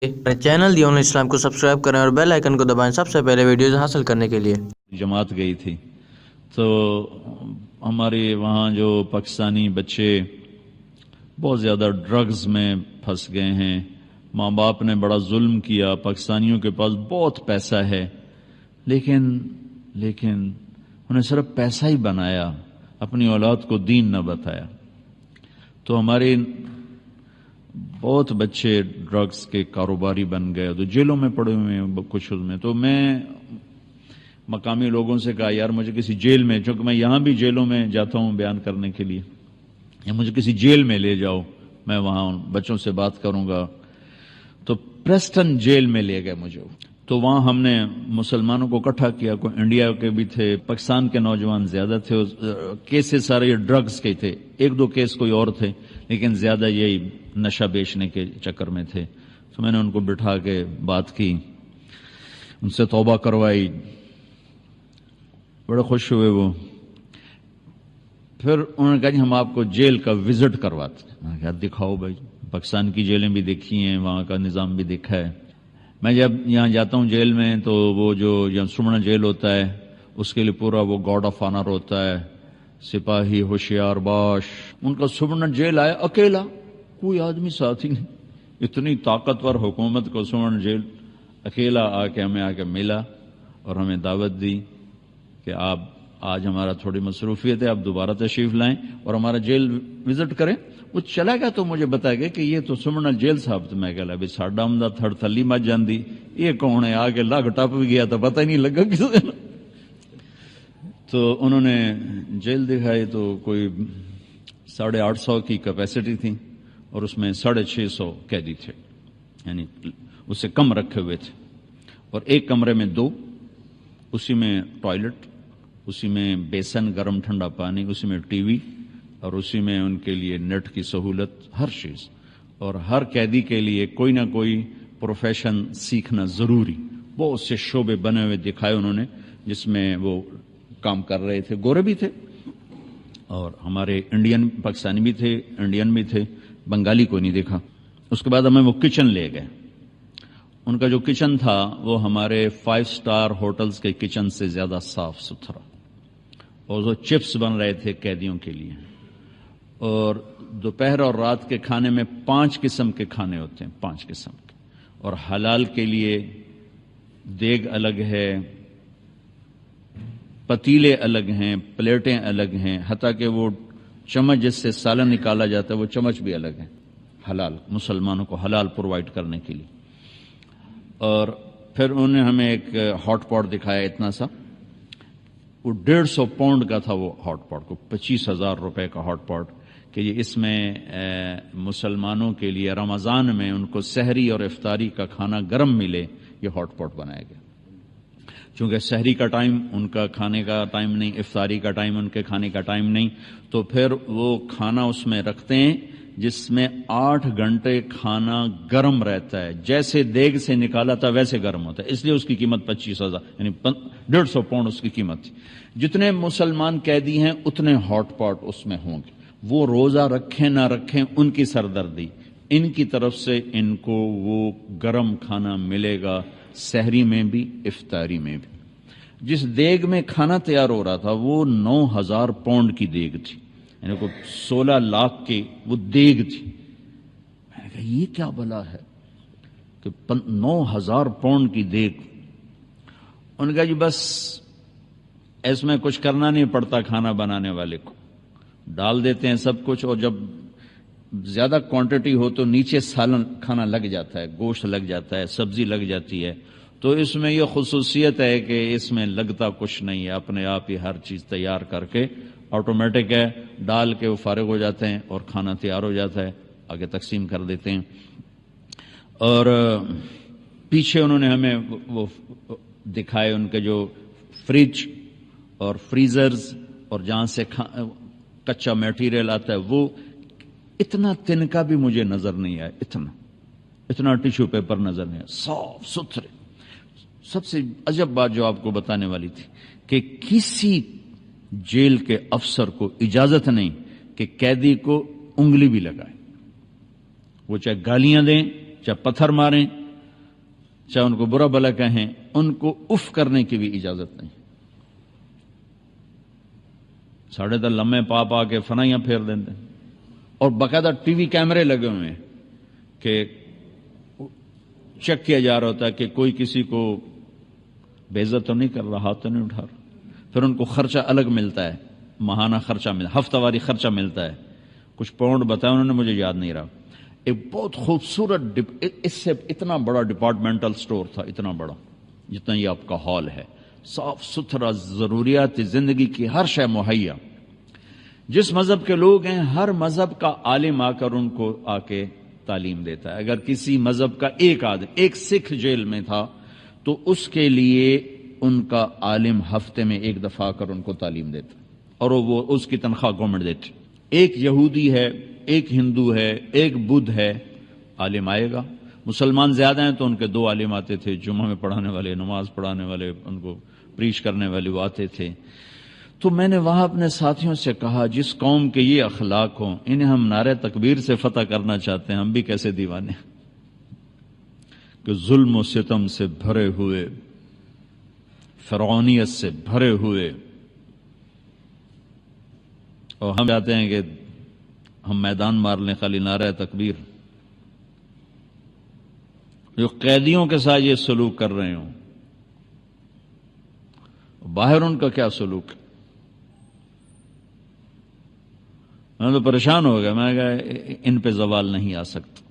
Channel دی online اسلام کو subscribe کریں اور بیل آئیکن کو دبائیں سب سے پہلے ویڈیوز حاصل کرنے کے لیے۔ جماعت گئی تھی تو ہمارے وہاں جو پاکستانی بچے بہت زیادہ ڈرگز میں پھنس گئے ہیں، ماں باپ نے بڑا ظلم کیا، پاکستانیوں کے پاس بہت پیسہ ہے لیکن انہیں صرف پیسہ ہی بنایا، اپنی اولاد کو دین نہ بتایا۔ تو ہمارے بہت بچے ڈرگز کے کاروباری بن گئے، تو جیلوں میں پڑے ہوئے ہیں کچھ میں۔ تو میں مقامی لوگوں سے کہا یار مجھے کسی جیل میں، چونکہ میں یہاں بھی جیلوں میں جاتا ہوں بیان کرنے کے لیے، یا مجھے کسی جیل میں لے جاؤ، میں وہاں بچوں سے بات کروں گا۔ تو پریسٹن جیل میں لے گئے مجھے، تو وہاں ہم نے مسلمانوں کو اکٹھا کیا، کوئی انڈیا کے بھی تھے، پاکستان کے نوجوان زیادہ تھے، کیسز سارے یہ ڈرگز کے تھے، ایک دو کیس کوئی اور تھے لیکن زیادہ یہی نشہ بیچنے کے چکر میں تھے۔ تو میں نے ان کو بٹھا کے بات کی، ان سے توبہ کروائی، بڑے خوش ہوئے وہ۔ پھر انہوں نے کہا جی ہم آپ کو جیل کا وزٹ کرواتے ہیں۔ میں نے کہا دکھاؤ بھائی، پاکستان کی جیلیں بھی دیکھی ہیں، وہاں کا نظام بھی دیکھا ہے۔ میں جب یہاں جاتا ہوں جیل میں تو وہ جو سمنا جیل ہوتا ہے اس کے لیے پورا وہ گارڈ آف آنر ہوتا ہے، سپاہی ہوشیار باش۔ ان کا سمنا جیل آیا اکیلا، کوئی آدمی ساتھ ہی نہیں، اتنی طاقتور حکومت کو سمنا جیل اکیلا ہمیں آ کے ملا اور ہمیں دعوت دی کہ آپ آج ہمارا تھوڑی مصروفیت ہے، آپ دوبارہ تشریف لائیں اور ہمارا جیل وزٹ کریں۔ وہ چلا گیا تو مجھے بتایا گیا کہ یہ تو سمنا جیل صاحب۔ تو میں کہا ابھی ساڈا ہم تھڑ تھلی مچ جاندی، یہ کون ہے؟ آگے لگ ٹپ بھی گیا تو پتہ ہی نہیں لگا کس دن۔ تو انہوں نے جیل دکھائی تو کوئی 850 کی کیپیسٹی تھی اور اس میں 650 قیدی تھے، یعنی اس سے کم رکھے ہوئے تھے، اور ایک کمرے میں 2، اسی میں ٹوائلٹ، اسی میں بیسن گرم ٹھنڈا پانی، اسی میں ٹی وی، اور اسی میں ان کے لیے نیٹ کی سہولت، ہر چیز۔ اور ہر قیدی کے لیے کوئی نہ کوئی پروفیشن سیکھنا ضروری، بہت سے شعبے بنے ہوئے دکھائے انہوں نے جس میں وہ کام کر رہے تھے، گورے بھی تھے اور ہمارے انڈین پاکستانی بھی تھے، انڈین بھی تھے، بنگالی کو نہیں دیکھا۔ اس کے بعد ہمیں وہ کچن لے گئے۔ ان کا جو کچن تھا وہ ہمارے 5 سٹار ہوٹلز کے کچن سے زیادہ صاف ستھرا، اور وہ چپس بن رہے تھے قیدیوں کے لیے، اور دوپہر اور رات کے کھانے میں 5 قسم کے کھانے ہوتے ہیں، 5 قسم کے، اور حلال کے لیے دیگ الگ ہے، پتیلے الگ ہیں، پلیٹیں الگ ہیں، حتیٰ کہ وہ چمچ جس سے سالن نکالا جاتا ہے وہ چمچ بھی الگ ہے، حلال، مسلمانوں کو حلال پرووائڈ کرنے کے لیے۔ اور پھر انہوں نے ہمیں ایک ہاٹ پاٹ دکھایا اتنا سا، وہ 150 پاؤنڈ کا تھا وہ ہاٹ پاٹ، کو 25,000 روپے کا ہاٹ پاٹ، کہ یہ اس میں مسلمانوں کے لیے رمضان میں ان کو سحری اور افطاری کا کھانا گرم ملے، یہ ہاٹ پاٹ بنایا گیا۔ چونکہ سحری کا ٹائم ان کا کھانے کا ٹائم نہیں، افطاری کا ٹائم ان کے کھانے کا ٹائم نہیں، تو پھر وہ کھانا اس میں رکھتے ہیں جس میں 8 گھنٹے کھانا گرم رہتا ہے، جیسے دیگ سے نکالا تھا ویسے گرم ہوتا ہے، اس لیے اس کی قیمت 25,000 یعنی 150 پاؤنڈ اس کی قیمت تھی۔ جتنے مسلمان قیدی ہیں اتنے ہاٹ پاٹ اس میں ہوں گے، وہ روزہ رکھیں نہ رکھیں ان کی سردردی، ان کی طرف سے ان کو وہ گرم کھانا ملے گا، سحری میں بھی افطاری میں بھی۔ جس دیگ میں کھانا تیار ہو رہا تھا وہ 9,000 پاؤنڈ کی دیگ تھی، یعنی کوئی 16 لاکھ کی وہ دیگ تھی۔ میں نے کہا یہ کیا بلا ہے کہ 9,000 پاؤنڈ کی دیگ۔ ان کا جی بس اس میں کچھ کرنا نہیں پڑتا، کھانا بنانے والے کو ڈال دیتے ہیں سب کچھ، اور جب زیادہ کوانٹٹی ہو تو نیچے سالن کھانا لگ جاتا ہے، گوشت لگ جاتا ہے، سبزی لگ جاتی ہے۔ تو اس میں یہ خصوصیت ہے کہ اس میں لگتا کچھ نہیں ہے، اپنے آپ ہی ہر چیز تیار کر کے آٹومیٹک ہے، ڈال کے وہ فارغ ہو جاتے ہیں اور کھانا تیار ہو جاتا ہے، آگے تقسیم کر دیتے ہیں۔ اور پیچھے انہوں نے ہمیں وہ دکھائے ان کے جو فریج اور فریزرز اور جہاں سے کچا میٹیریل آتا ہے، وہ اتنا تنکا بھی مجھے نظر نہیں آیا، اتنا ٹیشو پیپر نظر نہیں آیا، صاف ستھرے۔ سب سے عجب بات جو آپ کو بتانے والی تھی کہ کسی جیل کے افسر کو اجازت نہیں کہ قیدی کو انگلی بھی لگائے، وہ چاہے گالیاں دیں، چاہے پتھر ماریں، چاہے ان کو برا بھلا کہیں، ان کو اف کرنے کی بھی اجازت نہیں۔ ساڑھے تو لمحے پا کے فنائیاں پھیر دیتے ہیں، اور باقاعدہ ٹی وی کیمرے لگے ہوئے ہیں کہ چیک کیا جا رہا ہوتا ہے کہ کوئی کسی کو بے عزت تو نہیں کر رہا، ہاتھ تو نہیں اٹھا رہا۔ پھر ان کو خرچہ الگ ملتا ہے، ماہانہ خرچہ ملتا، ہفتہ واری خرچہ ملتا ہے، کچھ پاؤنڈ بتایا انہوں نے، مجھے یاد نہیں رہا۔ ایک بہت خوبصورت اس سے اتنا بڑا ڈپارٹمنٹل سٹور تھا، اتنا بڑا جتنا یہ آپ کا ہال ہے، صاف ستھرا، ضروریات زندگی کی ہر شے مہیا۔ جس مذہب کے لوگ ہیں ہر مذہب کا عالم آ کر ان کو آ کے تعلیم دیتا ہے۔ اگر کسی مذہب کا ایک آدمی، ایک سکھ جیل میں تھا تو اس کے لیے ان کا عالم ہفتے میں ایک دفعہ آ کر ان کو تعلیم دیتا، اور وہ اس کی تنخواہ گورنمنٹ دیتی۔ ایک یہودی ہے، ایک ہندو ہے، ایک بدھ ہے، عالم آئے گا۔ مسلمان زیادہ ہیں تو ان کے 2 عالم آتے تھے، جمعہ میں پڑھانے والے، نماز پڑھانے والے، ان کو پریچ کرنے والے وہ آتے تھے۔ تو میں نے وہاں اپنے ساتھیوں سے کہا جس قوم کے یہ اخلاق ہوں، انہیں ہم نعرہ تکبیر سے فتح کرنا چاہتے ہیں، ہم بھی کیسے دیوانے کہ ظلم و ستم سے بھرے ہوئے، فرعونیت سے بھرے ہوئے، اور ہم چاہتے ہیں کہ ہم میدان مار لیں خالی نعرہ تکبیر۔ جو قیدیوں کے ساتھ یہ سلوک کر رہے ہوں، باہر ان کا کیا سلوک ہے؟ میں تو پریشان ہو گیا، میں نے کہا ان پہ زوال نہیں آ سکتا،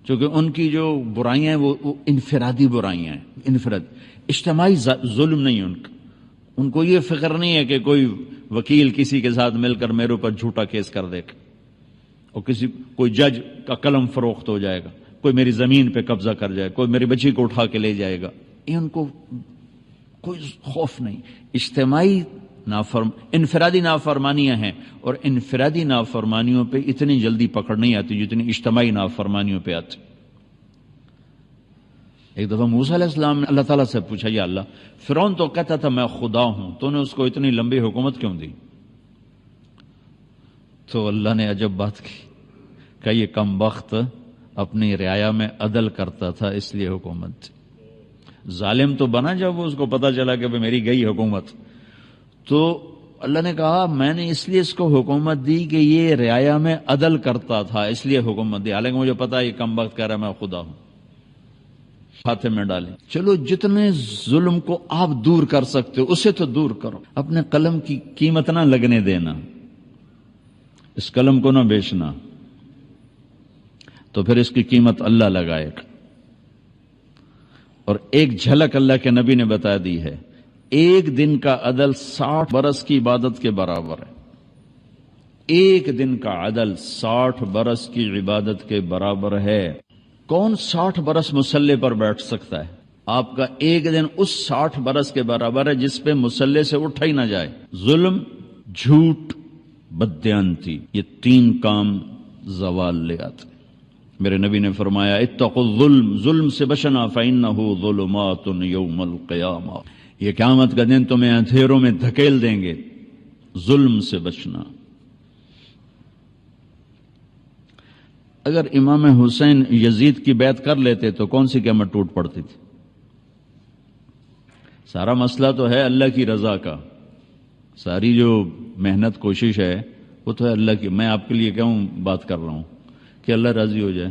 چونکہ ان کی جو برائیاں ہیں وہ انفرادی برائیاں ہیں، اجتماعی ظلم نہیں ہے ان کا۔ ان کو یہ فکر نہیں ہے کہ کوئی وکیل کسی کے ساتھ مل کر میرے اوپر جھوٹا کیس کر دے گا، اور کوئی جج کا قلم فروخت ہو جائے گا، کوئی میری زمین پہ قبضہ کر جائے، کوئی میری بچی کو اٹھا کے لے جائے گا، یہ ان کو کوئی خوف نہیں۔ اجتماعی انفرادی نافرمانیاں ہیں، اور انفرادی نافرمانیوں پہ اتنی جلدی پکڑ نہیں آتی جتنی اجتماعی نافرمانیوں پہ آتی۔ ایک دفعہ موسیٰ علیہ السلام نے اللہ تعالیٰ سے پوچھا، یا اللہ، فرعون تو کہتا تھا میں خدا ہوں، تو نے اس کو اتنی لمبی حکومت کیوں دی؟ تو اللہ نے عجب بات کی کہ یہ کم بخت اپنی رعایا میں عدل کرتا تھا، اس لیے حکومت دی۔ ظالم تو بنا جب اس کو پتا چلا کہ میری گئی حکومت، تو اللہ نے کہا میں نے اس لیے اس کو حکومت دی کہ یہ رعایا میں عدل کرتا تھا، اس لیے حکومت دی، حالانکہ مجھے پتا یہ کم بخت کہہ رہا ہے میں خدا ہوں۔ ہاتھ میں ڈالیں، چلو جتنے ظلم کو آپ دور کر سکتے ہو اسے تو دور کرو، اپنے قلم کی قیمت نہ لگنے دینا، اس قلم کو نہ بیچنا، تو پھر اس کی قیمت اللہ لگائے گا۔ اور ایک جھلک اللہ کے نبی نے بتا دی ہے، ایک دن کا عدل 60 برس کی عبادت کے برابر ہے۔ ایک دن کا عدل 60 برس کی عبادت کے برابر ہے۔ کون 60 برس مصلی پر بیٹھ سکتا ہے؟ آپ کا ایک دن اس 60 برس کے برابر ہے جس پہ مصلی سے اٹھا ہی نہ جائے۔ ظلم، جھوٹ، بددیانتی، یہ 3 کام زوال لے آتے۔ میرے نبی نے فرمایا اتقوا الظلم، ظلم سے بچنا، فإنہ ظلمات یوم القیامہ، یہ قیامت کا دن تمہیں اندھیروں میں دھکیل دیں گے، ظلم سے بچنا۔ اگر امام حسین یزید کی بیعت کر لیتے تو کون سی قیامت ٹوٹ پڑتی تھی؟ سارا مسئلہ تو ہے اللہ کی رضا کا، ساری جو محنت کوشش ہے وہ تو ہے اللہ کی۔ میں آپ کے لیے کیوں بات کر رہا ہوں کہ اللہ راضی ہو جائے؟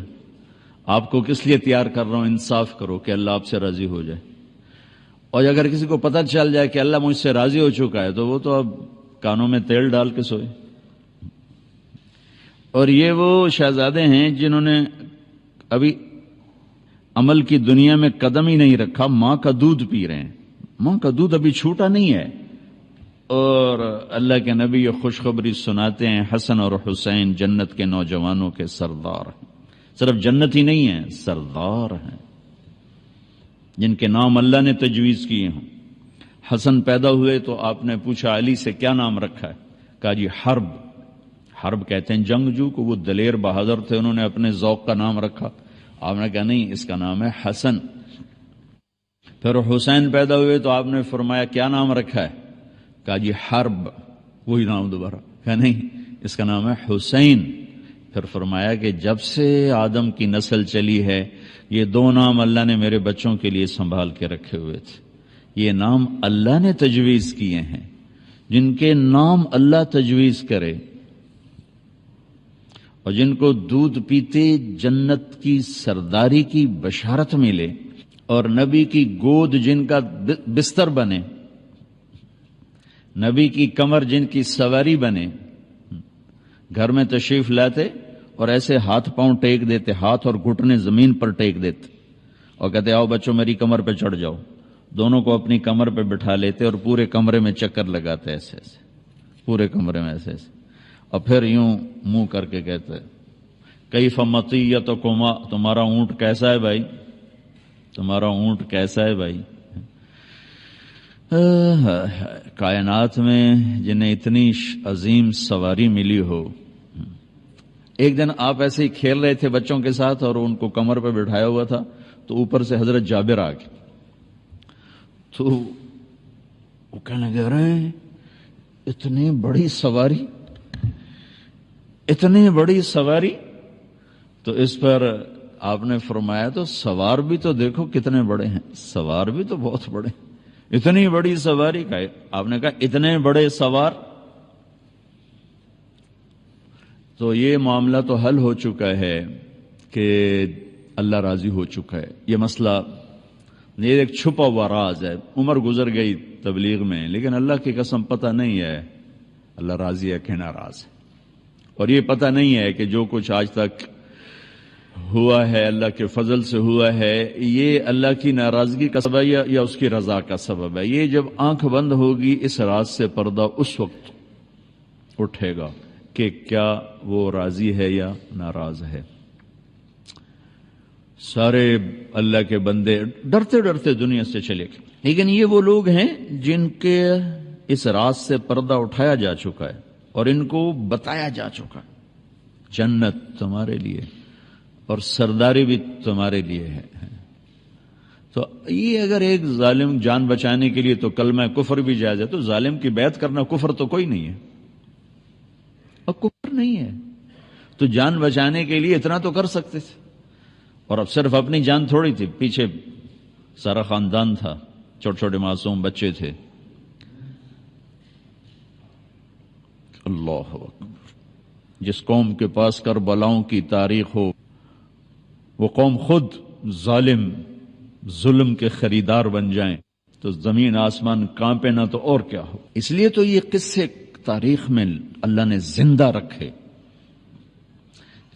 آپ کو کس لیے تیار کر رہا ہوں؟ انصاف کرو کہ اللہ آپ سے راضی ہو جائے۔ اور اگر کسی کو پتہ چل جائے کہ اللہ مجھ سے راضی ہو چکا ہے تو وہ تو اب کانوں میں تیل ڈال کے سوئے۔ اور یہ وہ شہزادے ہیں جنہوں نے ابھی عمل کی دنیا میں قدم ہی نہیں رکھا، ماں کا دودھ پی رہے ہیں، ماں کا دودھ ابھی چھوٹا نہیں ہے، اور اللہ کے نبی یہ خوشخبری سناتے ہیں حسن اور حسین جنت کے نوجوانوں کے سردار ہیں۔ صرف جنت ہی نہیں ہیں، سردار ہیں جن کے نام اللہ نے تجویز کیے ہوں۔ حسن پیدا ہوئے تو آپ نے پوچھا علی سے کیا نام رکھا ہے؟ کہا جی حرب۔ حرب کہتے ہیں جنگجو کو، وہ دلیر بہادر تھے، انہوں نے اپنے ذوق کا نام رکھا۔ آپ نے کہا نہیں، اس کا نام ہے حسن۔ پھر حسین پیدا ہوئے تو آپ نے فرمایا کیا نام رکھا ہے؟ کہا جی حرب، وہی نام دوبارہ۔ کہا نہیں، اس کا نام ہے حسین۔ پھر فرمایا کہ جب سے آدم کی نسل چلی ہے یہ دو نام اللہ نے میرے بچوں کے لیے سنبھال کے رکھے ہوئے تھے. یہ نام اللہ نے تجویز کیے ہیں. جن کے نام اللہ تجویز کرے اور جن کو دودھ پیتے جنت کی سرداری کی بشارت ملے اور نبی کی گود جن کا بستر بنے، نبی کی کمر جن کی سواری بنے، گھر میں تشریف لاتے اور ایسے ہاتھ پاؤں ٹیک دیتے، ہاتھ اور گھٹنے زمین پر ٹیک دیتے اور کہتے آؤ بچوں میری کمر پہ چڑھ جاؤ. دونوں کو اپنی کمر پہ بٹھا لیتے اور پورے کمرے میں چکر لگاتے ایسے ایسے، پورے کمرے میں ایسے ایسے، اور پھر یوں منہ کر کے کہتے کیف مطیتکما، تمہارا اونٹ کیسا ہے بھائی، تمہارا اونٹ کیسا ہے بھائی. کائنات میں جنہیں اتنی عظیم سواری ملی ہو. ایک دن آپ ایسے ہی کھیل رہے تھے بچوں کے ساتھ اور ان کو کمر پہ بٹھایا ہوا تھا تو اوپر سے حضرت جابر آ گئے تو وہ کہنے لگے رہے ہیں اتنی بڑی سواری، اتنی بڑی سواری. تو اس پر آپ نے فرمایا تو سوار بھی تو دیکھو کتنے بڑے ہیں، سوار بھی تو بہت بڑے ہیں. اتنی بڑی سواری کا آپ نے کہا اتنے بڑے سوار. تو یہ معاملہ تو حل ہو چکا ہے کہ اللہ راضی ہو چکا ہے. یہ مسئلہ یہ ایک چھپا ہوا راز ہے. عمر گزر گئی تبلیغ میں لیکن اللہ کی قسم پتہ نہیں ہے اللہ راضی ہے کہ ناراض ہے. اور یہ پتہ نہیں ہے کہ جو کچھ آج تک ہوا ہے اللہ کے فضل سے ہوا ہے یہ اللہ کی ناراضگی کا سبب ہے یا اس کی رضا کا سبب ہے. یہ جب آنکھ بند ہوگی اس راز سے پردہ اس وقت اٹھے گا کہ کیا وہ راضی ہے یا ناراض ہے. سارے اللہ کے بندے ڈرتے ڈرتے دنیا سے چلے گئے لیکن یہ وہ لوگ ہیں جن کے اس راز سے پردہ اٹھایا جا چکا ہے اور ان کو بتایا جا چکا ہے جنت تمہارے لیے اور سرداری بھی تمہارے لیے ہے. تو یہ اگر ایک ظالم جان بچانے کے لیے تو کلمہ کفر بھی جائز ہے تو ظالم کی بیعت کرنا کفر تو کوئی نہیں ہے اور کفر نہیں ہے تو جان بچانے کے لیے اتنا تو کر سکتے تھے. اور اب صرف اپنی جان تھوڑی تھی، پیچھے سارا خاندان تھا، چھوٹے چھوٹے معصوم بچے تھے. اللہ اکبر. جس قوم کے پاس کربلاؤں کی تاریخ ہو وہ قوم خود ظلم کے خریدار بن جائیں تو زمین آسمان کانپے نہ تو اور کیا ہو. اس لیے تو یہ قصے تاریخ میں اللہ نے زندہ رکھے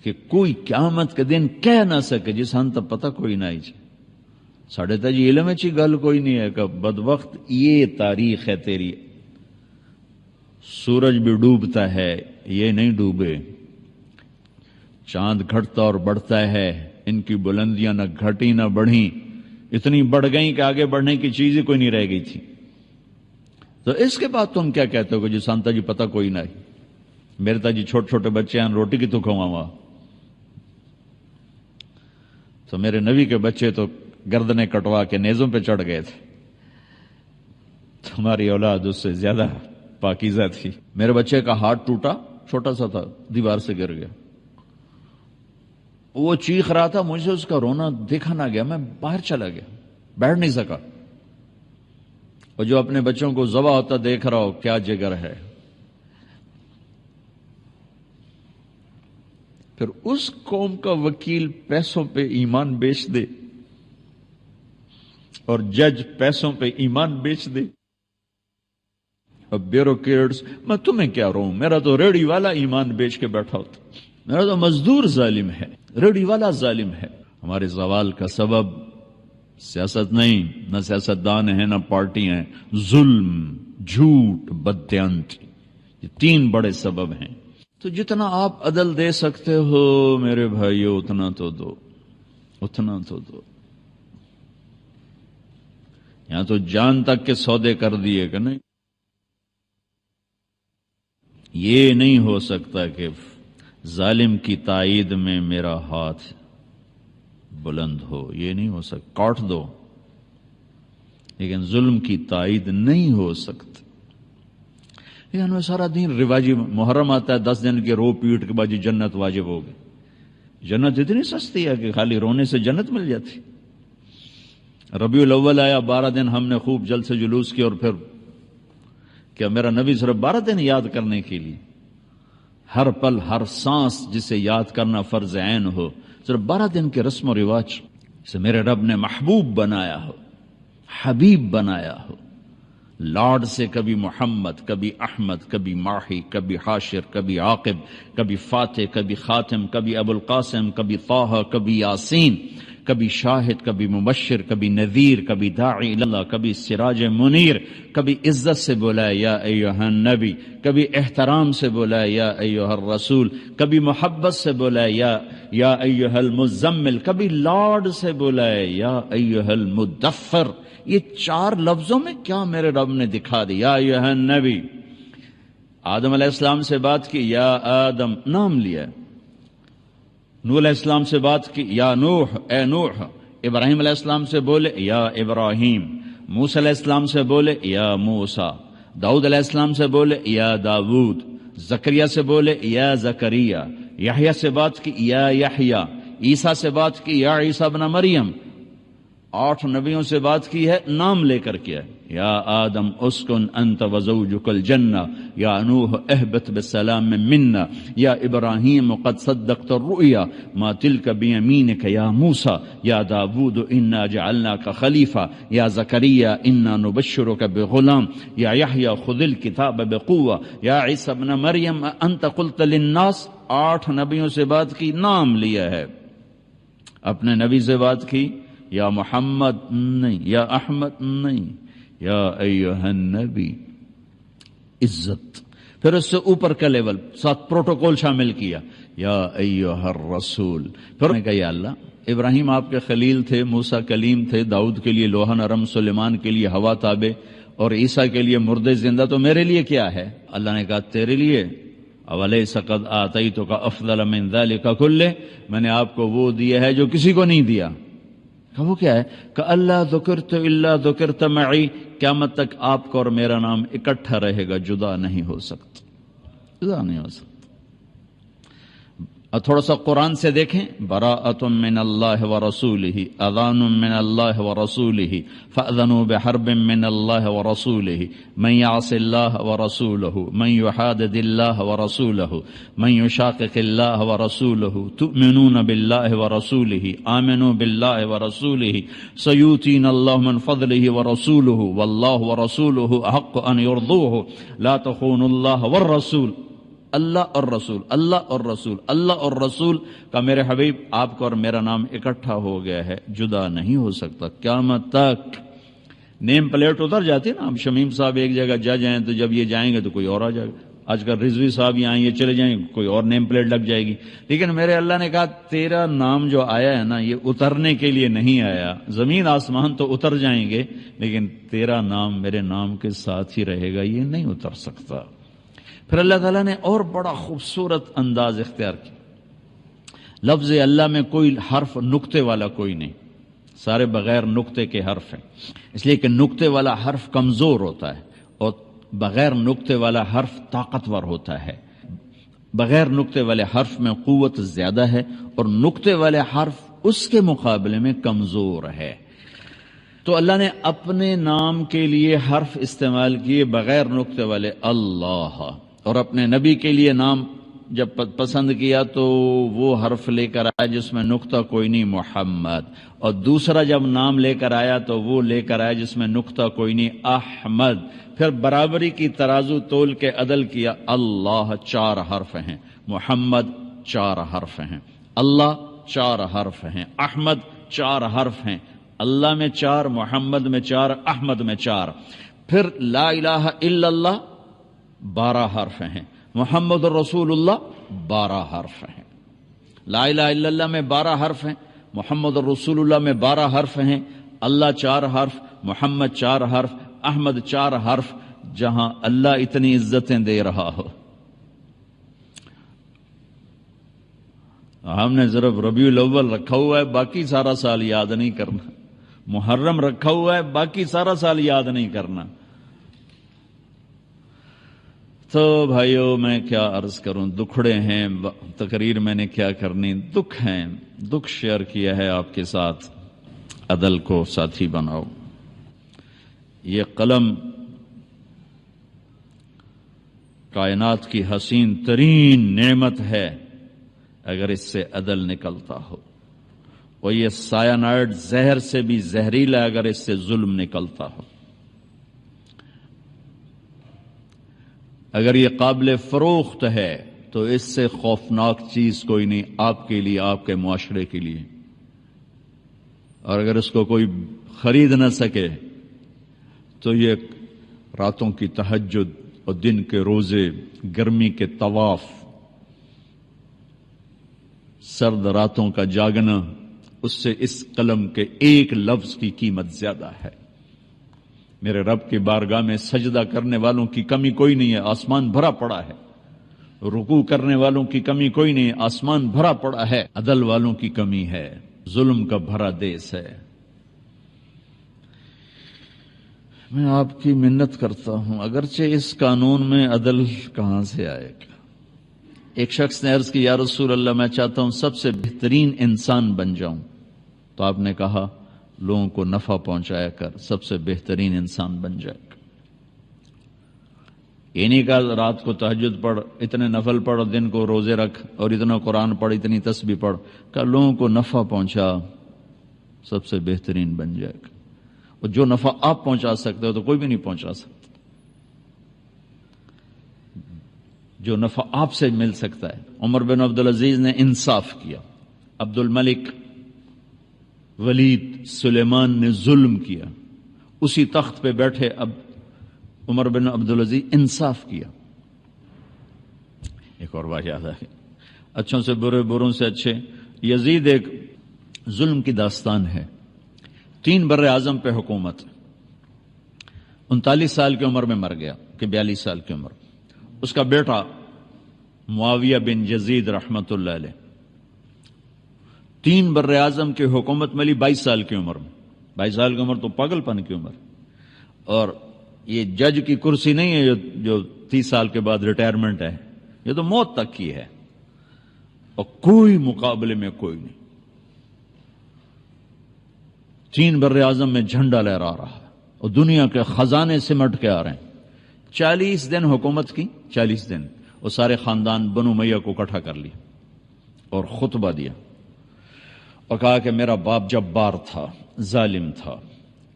کہ کوئی قیامت کے دن کہہ نہ سکے جس ہن تک پتہ کوئی نہ ہی ساڑھے تا جی علم چی گل کوئی نہیں ہے کہ بدبخت یہ تاریخ ہے تیری. سورج بھی ڈوبتا ہے یہ نہیں ڈوبے، چاند گھٹتا اور بڑھتا ہے، ان کی بلندیاں نہ گھٹی نہ بڑھی، اتنی بڑھ گئیں کہ آگے بڑھنے کی چیز ہی کوئی نہیں رہ گئی تھی. تو اس کے بعد تم کیا کہتے ہو کہ جی سانتا جی پتہ کوئی نہ ہی، میرے تا جی چھوٹے چھوٹے بچے ہیں روٹی کی تو کھواؤں. تو میرے نبی کے بچے تو گردنیں کٹوا کے نیزوں پہ چڑھ گئے تھے، تمہاری اولاد اس سے زیادہ پاکیزہ تھی. میرے بچے کا ہاتھ ٹوٹا، چھوٹا سا تھا، دیوار سے گر گیا. وہ چیخ رہا تھا، مجھے اس کا رونا دیکھا نہ گیا، میں باہر چلا گیا، بیٹھ نہیں سکا. اور جو اپنے بچوں کو ذبح ہوتا دیکھ رہا ہو کیا جگر ہے. پھر اس قوم کا وکیل پیسوں پہ ایمان بیچ دے اور جج پیسوں پہ ایمان بیچ دے. اب بیوروکریٹس، میں تمہیں کیا رہوں، میرا تو ریڑھی والا ایمان بیچ کے بیٹھا ہوتا، میرا تو مزدور ظالم ہے، ریڑھی والا ظالم ہے. ہمارے زوال کا سبب سیاست نہیں، نہ سیاستدان ہیں نہ پارٹی ہیں، ظلم، جھوٹ، بددیانتی، یہ تین بڑے سبب ہیں. تو جتنا آپ عدل دے سکتے ہو میرے بھائیو اتنا تو دو، اتنا تو دو. یہاں تو جان تک کے سودے کر دیے کہ نہیں. یہ نہیں ہو سکتا کہ ظالم کی تائید میں میرا ہاتھ بلند ہو، یہ نہیں ہو سکتا. کاٹ دو لیکن ظلم کی تائید نہیں ہو سکتی. یہ ہمیں سارا دین رواجی محرم آتا ہے 10 دن کے رو پیٹ کے بعد یہ جنت واجب ہو گئی. جنت اتنی سستی ہے کہ خالی رونے سے جنت مل جاتی. ربیع الاول آیا 12 دن ہم نے خوب جلد سے جلوس کیا، اور پھر کیا میرا نبی صرف 12 دن یاد کرنے کے لیے، ہر پل ہر سانس جسے یاد کرنا فرض عین ہو، صرف 12 دن کے رسم و رواج سے میرے رب نے محبوب بنایا ہو، حبیب بنایا ہو. لاڈ سے کبھی محمد، کبھی احمد، کبھی ماہی، کبھی حاشر، کبھی عاقب، کبھی فاتح، کبھی خاتم، کبھی ابو القاسم، کبھی طہ، کبھی یاسین، کبھی شاہد، کبھی مبشر، کبھی نذیر، کبھی داعی اللہ، کبھی سراج منیر، کبھی عزت سے بولا یا ایھا النبی، کبھی احترام سے بولا یا ایھا الرسول، کبھی محبت سے بولا یا ایھا المزمل، کبھی لاڈ سے بولا یا ایھا المدثر. یہ 4 لفظوں میں کیا میرے رب نے دکھا دیا. ایھا النبی، آدم علیہ السلام سے بات کی یا آدم، نام لیا. نوح علیہ السلام سے بات کی یا نوح، اے نوح. ابراہیم علیہ السلام سے بولے یا ابراہیم. موسیٰ علیہ السلام سے بولے یا موسیٰ. داؤد علیہ السلام سے بولے یا داود. زکریا سے بولے یا زکریا. یحییٰ سے بات کی یا یحییٰ. عیسیٰ سے بات کی یا عیسیٰ ابن مریم. 8 نبیوں سے بات کی ہے نام لے کر کیا. یا آدم اسکن انت وزوجک الجنہ، یا نوح اہبط بسلام منا، یا ابراہیم قد صدقت الرؤیا ما تلک بیمینک یا موسیٰ، یا داود انا جعلناک خلیفہ، یا زکریا انا نبشرک بغلام، یا یحییٰ خذ الکتاب بقوہ، یا عیسیٰ ابن مریم انت قلت للناس. 8 نبیوں سے بات کی، نام لیا ہے. اپنے نبی سے بات کی یا محمد نہیں، یا احمد نہیں، یا ایھا النبی. عزت. پھر اس سے اوپر کا لیول، ساتھ پروٹوکول شامل کیا یا ایھا الرسول. پھر نے کہا یا اللہ، ابراہیم آپ کے خلیل تھے، موسیٰ کلیم تھے، داؤد کے لیے لوح نرم، سلیمان کے لیے ہوا تابع، اور عیسیٰ کے لیے مردے زندہ، تو میرے لیے کیا ہے؟ اللہ نے کہا تیرے لیے اولیس قد آتیتک افضل من ذلک کلہ، میں نے آپ کو وہ دیا ہے جو کسی کو نہیں دیا. وہ کیا ہے؟ کہ اللہ ذکرت الا ذکرت معی، قیامت تک آپ کا اور میرا نام اکٹھا رہے گا، جدا نہیں ہو سکتا، جدا نہیں ہو سکتا. اور تھوڑا سا قرآن سے دیکھیں، براءۃ من اللہ ورسولہ، اذان من اللہ ورسولہ، فاذنوا بحرب من اللہ ورسولہ، من یعص اللہ ورسولہ، من یحادد اللہ ورسولہ، من یشاقق اللہ ورسولہ، تؤمنون باللہ ورسولہ، آمنوا باللہ ورسولہ، سیؤتینا اللہ من فضلہ ورسولہ، واللہ ورسولہ احق ان یرضوہ، لا تخونوا اللہ والرسول. اللہ اور رسول، اللہ اور رسول، اللہ اور رسول کا میرے حبیب آپ کا اور میرا نام اکٹھا ہو گیا ہے، جدا نہیں ہو سکتا قیامت تک. نیم پلیٹ اتر جاتی ہے نا. اب شمیم صاحب ایک جگہ جا جائیں تو جب یہ جائیں گے تو کوئی اور آ جائے گا. آج کل رضوی صاحب یہاں یہ چلے جائیں کوئی اور نیم پلیٹ لگ جائے گی. لیکن میرے اللہ نے کہا تیرا نام جو آیا ہے نا، یہ اترنے کے لیے نہیں آیا. زمین آسمان تو اتر جائیں گے، لیکن تیرا نام میرے نام کے ساتھ ہی رہے گا، یہ نہیں اتر سکتا. پھر اللہ تعالیٰ نے اور بڑا خوبصورت انداز اختیار کیا. لفظ اللہ میں کوئی حرف نقطے والا کوئی نہیں، سارے بغیر نقطے کے حرف ہیں. اس لیے کہ نقطے والا حرف کمزور ہوتا ہے اور بغیر نقطے والا حرف طاقتور ہوتا ہے. بغیر نقطے والے حرف میں قوت زیادہ ہے اور نقطے والے حرف اس کے مقابلے میں کمزور ہے. تو اللہ نے اپنے نام کے لیے حرف استعمال کیے بغیر نقطے والے اللہ، اور اپنے نبی کے لیے نام جب پسند کیا تو وہ حرف لے کر آیا جس میں نقطہ کوئی نہیں، محمد. اور دوسرا جب نام لے کر آیا تو وہ لے کر آیا جس میں نقطہ کوئی نہیں، احمد. پھر برابری کی ترازو تول کے عدل کیا. اللہ 4 حرف ہیں، محمد 4 حرف ہیں، اللہ 4 حرف ہیں، احمد 4 حرف ہیں. اللہ میں 4، محمد میں 4، احمد میں 4. پھر لا الہ الا اللہ 12 حرف ہیں، محمد الرسول اللہ 12 حرف ہیں. لا الہ الا اللہ میں 12 حرف ہیں، محمد الرسول اللہ میں 12 حرف ہیں، اللہ 4 حرف، محمد 4 حرف، احمد 4 حرف. جہاں اللہ اتنی عزتیں دے رہا ہو، ہم نے ضرب ربیع الاول رکھا ہوا ہے، باقی سارا سال یاد نہیں کرنا. محرم رکھا ہوا ہے، باقی سارا سال یاد نہیں کرنا. تو بھائیو میں کیا عرض کروں، دکھڑے ہیں، تقریر میں نے کیا کرنی، دکھ ہیں، دکھ شیئر کیا ہے آپ کے ساتھ۔ عدل کو ساتھی بناؤ۔ یہ قلم کائنات کی حسین ترین نعمت ہے اگر اس سے عدل نکلتا ہو، اور یہ سائنائڈ زہر سے بھی زہریلا اگر اس سے ظلم نکلتا ہو۔ اگر یہ قابل فروخت ہے تو اس سے خوفناک چیز کوئی نہیں آپ کے لیے، آپ کے معاشرے کے لیے۔ اور اگر اس کو کوئی خرید نہ سکے تو یہ راتوں کی تہجد اور دن کے روزے، گرمی کے طواف، سرد راتوں کا جاگنا، اس سے اس قلم کے ایک لفظ کی قیمت زیادہ ہے۔ میرے رب کی بارگاہ میں سجدہ کرنے والوں کی کمی کوئی نہیں ہے، آسمان بھرا پڑا ہے۔ رکوع کرنے والوں کی کمی کوئی نہیں ہے، آسمان بھرا پڑا ہے۔ عدل والوں کی کمی ہے، ظلم کا بھرا دیس ہے۔ میں آپ کی منت کرتا ہوں، اگرچہ اس قانون میں عدل کہاں سے آئے گا؟ ایک شخص نے عرض کی، یا رسول اللہ میں چاہتا ہوں سب سے بہترین انسان بن جاؤں۔ تو آپ نے کہا لوگوں کو نفع پہنچایا کر، سب سے بہترین انسان بن جائے گا۔ یہ نہیں کہا رات کو تہجد پڑھ، اتنے نفل پڑھ، دن کو روزے رکھ، اور اتنا قرآن پڑھ، اتنی تسبیح پڑھ۔ کہا لوگوں کو نفع پہنچا، سب سے بہترین بن جائے گا۔ اور جو نفع آپ پہنچا سکتے ہو تو کوئی بھی نہیں پہنچا سکتا۔ جو نفع آپ سے مل سکتا ہے۔ عمر بن عبدالعزیز نے انصاف کیا، عبد الملک، ولید، سلیمان نے ظلم کیا، اسی تخت پہ بیٹھے اب عمر بن عبدالعزیز انصاف کیا۔ ایک اور بات یاد ہے، اچھوں سے برے، بروں سے اچھے۔ یزید ایک ظلم کی داستان ہے۔ 3 بر اعظم پہ حکومت، 39 سال کی عمر میں مر گیا کہ 42 سال کی عمر۔ اس کا بیٹا معاویہ بن یزید رحمت اللہ علیہ، 3 بر اعظم کی حکومت ملی 22 سال کی عمر میں۔ 22 سال کی عمر تو پاگل پن کی عمر، اور یہ جج کی کرسی نہیں ہے جو 30 سال کے بعد ریٹائرمنٹ ہے، یہ تو موت تک کی ہے، اور کوئی مقابلے میں کوئی نہیں۔ 3 بر اعظم میں جھنڈا لہرا رہا ہے اور دنیا کے خزانے سمٹ کے آ رہے ہیں۔ 40 دن حکومت کی، 40 دن، اور سارے خاندان بنو امیہ کو اکٹھا کر لیا اور خطبہ دیا اور کہا کہ میرا باپ جبار تھا، ظالم تھا،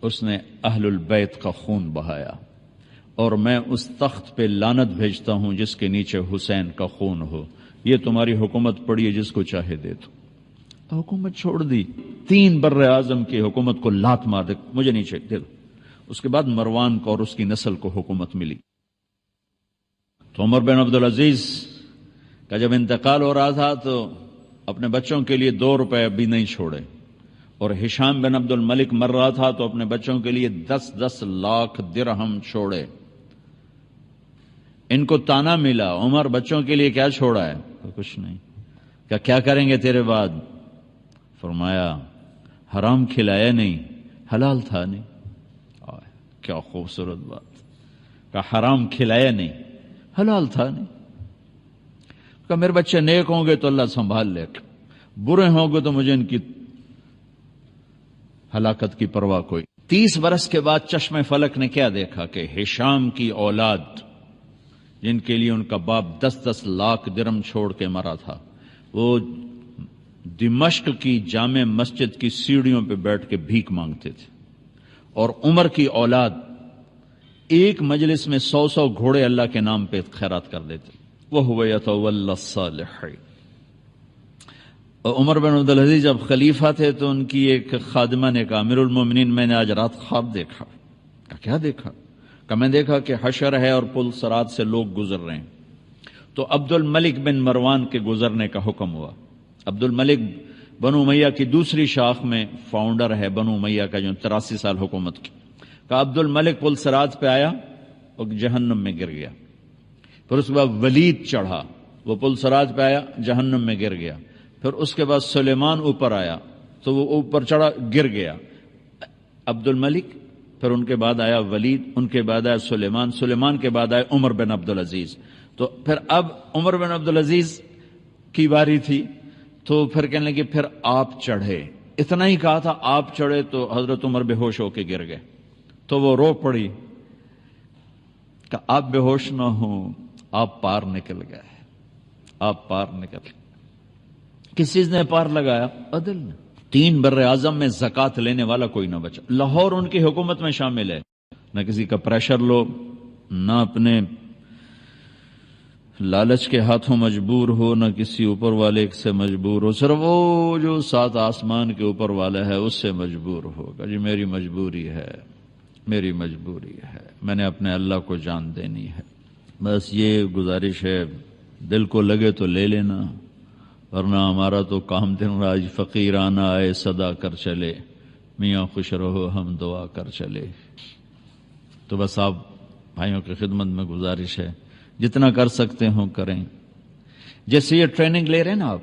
اس نے اہل البیت کا خون بہایا، اور میں اس تخت پہ لعنت بھیجتا ہوں جس کے نیچے حسین کا خون ہو۔ یہ تمہاری حکومت پڑی ہے، جس کو چاہے دے دو۔ حکومت چھوڑ دی، 3 بر اعظم کی حکومت کو لات مار دے، مجھے نہیں چاہیے، دے دو۔ اس کے بعد مروان کو اور اس کی نسل کو حکومت ملی۔ تو عمر بن عبدالعزیز کا جب انتقال ہو رہا تھا تو اپنے بچوں کے لیے 2 روپے بھی نہیں چھوڑے، اور ہشام بن عبد الملک مر رہا تھا تو اپنے بچوں کے لیے 10 لاکھ درہم چھوڑے۔ ان کو تانا ملا، عمر بچوں کے لیے کیا چھوڑا ہے؟ کچھ نہیں۔ کیا کریں گے تیرے بعد؟ فرمایا حرام کھلایا نہیں، حلال تھا نہیں۔ کیا خوبصورت بات، کہ حرام کھلایا نہیں، حلال تھا نہیں۔ کہ میرے بچے نیک ہوں گے تو اللہ سنبھال لے گا، برے ہوں گے تو مجھے ان کی ہلاکت کی پرواہ کوئی۔ 30 برس کے بعد چشم فلک نے کیا دیکھا کہ ہشام کی اولاد، جن کے لیے ان کا باپ 10 لاکھ درہم چھوڑ کے مرا تھا، وہ دمشق کی جامع مسجد کی سیڑھیوں پہ بیٹھ کے بھیک مانگتے تھے، اور عمر کی اولاد ایک مجلس میں 100 گھوڑے اللہ کے نام پہ خیرات کر دیتے۔ وَهُوَ يَتَوَلَّى الصَّالِحِينَ۔ اور عمر بن عبدالعزیز جب خلیفہ تھے تو ان کی ایک خادمہ نے کہا، امیر المومنین میں نے آج رات خواب دیکھا۔ کیا دیکھا؟ کہ میں دیکھا کہ حشر ہے اور پل صراط سے لوگ گزر رہے ہیں۔ تو عبد الملک بن مروان کے گزرنے کا حکم ہوا۔ عبد الملک بنو امیہ کی دوسری شاخ میں فاؤنڈر ہے بنو امیہ کا، جو 83 سال حکومت کی۔ کہ عبد الملک پل صراط پہ آیا اور جہنم میں گر گیا۔ پھر اس کے بعد ولید چڑھا، وہ پل صراط پہ آیا، جہنم میں گر گیا۔ پھر اس کے بعد سلیمان اوپر آیا تو وہ اوپر چڑھا، گر گیا۔ عبد الملک، پھر ان کے بعد آیا ولید، ان کے بعد آیا سلیمان، سلیمان کے بعد آئے عمر بن عبدالعزیز. تو پھر اب عمر بن عبدالعزیز کی باری تھی، تو پھر کہنے لگے پھر آپ چڑھے. اتنا ہی کہا تھا آپ چڑھے تو حضرت عمر بے ہوش ہو کے گر گئے. تو وہ رو پڑی کہ آپ بے ہوش نہ ہوں، آپ پار نکل گئے، آپ پار نکل گئے. کس چیز نے پار لگایا؟ عدل نے. 3 بر اعظم میں زکوٰۃ لینے والا کوئی نہ بچا. لاہور ان کی حکومت میں شامل ہے. نہ کسی کا پریشر لو، نہ اپنے لالچ کے ہاتھوں مجبور ہو، نہ کسی اوپر والے سے مجبور ہو. صرف وہ جو 7 آسمان کے اوپر والا ہے اس سے مجبور ہوگا. جی میری مجبوری ہے، میری مجبوری ہے، میں نے اپنے اللہ کو جان دینی ہے. بس یہ گزارش ہے، دل کو لگے تو لے لینا، ورنہ ہمارا تو کام دن راج فقیرانہ آئے صدا کر چلے، میاں خوش رہو ہم دعا کر چلے. تو بس آپ بھائیوں کی خدمت میں گزارش ہے، جتنا کر سکتے ہوں کریں. جیسے یہ ٹریننگ لے رہے ہیں نا آپ،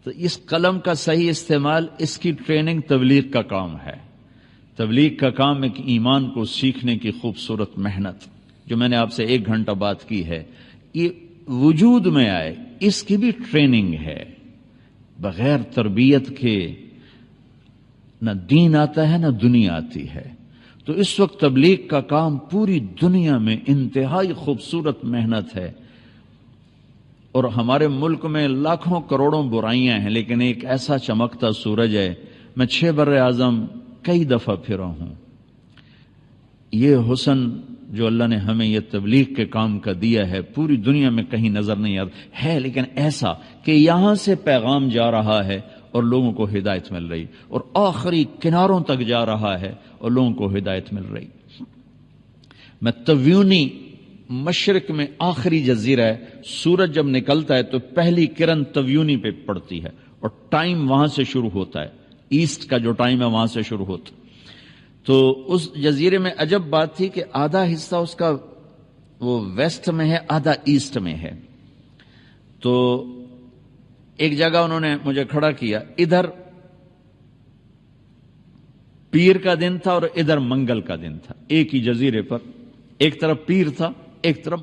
تو اس قلم کا صحیح استعمال، اس کی ٹریننگ تبلیغ کا کام ہے. تبلیغ کا کام ایک ایمان کو سیکھنے کی خوبصورت محنت، جو میں نے آپ سے 1 گھنٹہ بات کی ہے، یہ وجود میں آئے، اس کی بھی ٹریننگ ہے. بغیر تربیت کے نہ دین آتا ہے نہ دنیا آتی ہے. تو اس وقت تبلیغ کا کام پوری دنیا میں انتہائی خوبصورت محنت ہے. اور ہمارے ملک میں لاکھوں کروڑوں برائیاں ہیں، لیکن ایک ایسا چمکتا سورج ہے. میں 6 بر اعظم کئی دفعہ پھرا ہوں. یہ حسن جو اللہ نے ہمیں یہ تبلیغ کے کام کا دیا ہے پوری دنیا میں کہیں نظر نہیں آتا ہے، لیکن ایسا کہ یہاں سے پیغام جا رہا ہے اور لوگوں کو ہدایت مل رہی، اور آخری کناروں تک جا رہا ہے اور لوگوں کو ہدایت مل رہی. میں تبیونی مشرق میں آخری جزیرہ ہے، سورج جب نکلتا ہے تو پہلی کرن تبیونی پہ پڑتی ہے اور ٹائم وہاں سے شروع ہوتا ہے، ایسٹ کا جو ٹائم ہے وہاں سے شروع ہوتا ہے. تو اس جزیرے میں عجب بات تھی کہ آدھا حصہ اس کا وہ ویسٹ میں ہے، آدھا ایسٹ میں ہے. تو ایک جگہ انہوں نے مجھے کھڑا کیا، ادھر پیر کا دن تھا اور ادھر منگل کا دن تھا، ایک ہی جزیرے پر، ایک طرف پیر تھا ایک طرف